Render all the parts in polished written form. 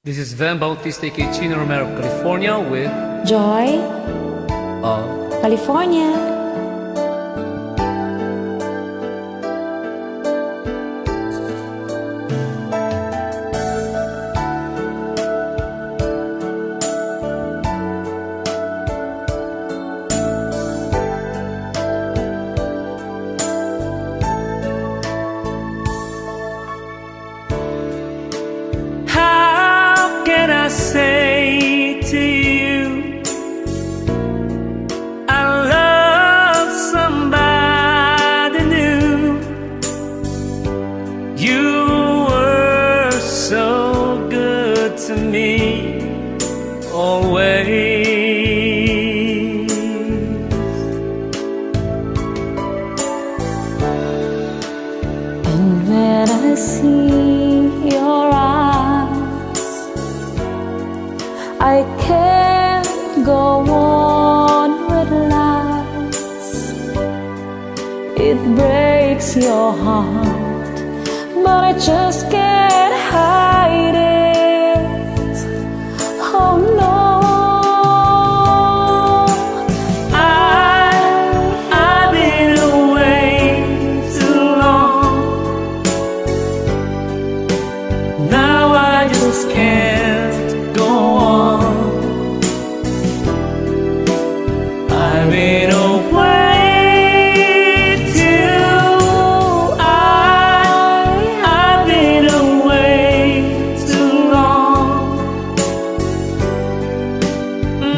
This is Vhen Bautista, aka Chino Romero of California with Joy of California. How can I say to you I love somebody new? You were so good to me always. And when I see your eyes, I can't go on with lies. It breaks your heart, but I just can't hide it. Oh no, I've been away too long. Now I just can't go on. I've been away too. I've been away too long.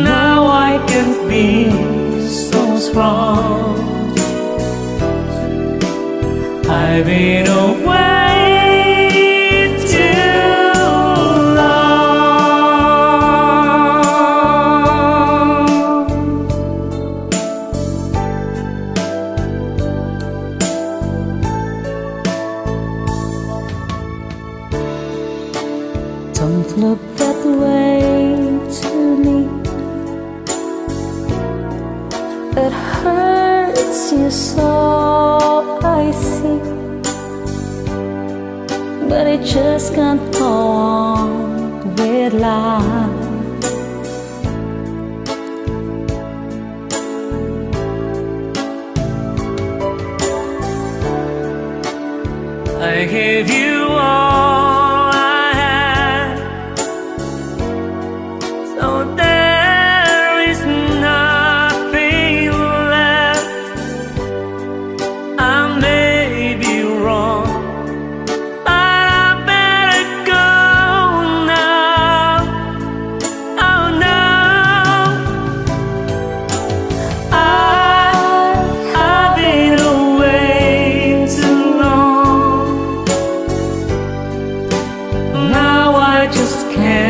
Now I can't be so strong. I've been away too long. don't look that way to me. It hurts you so, I see, but it just can't go on with life. I gave you all I had, so there is nothing left. I may be wrong, but I better go now. Oh no, I've been away too long. Now I just can't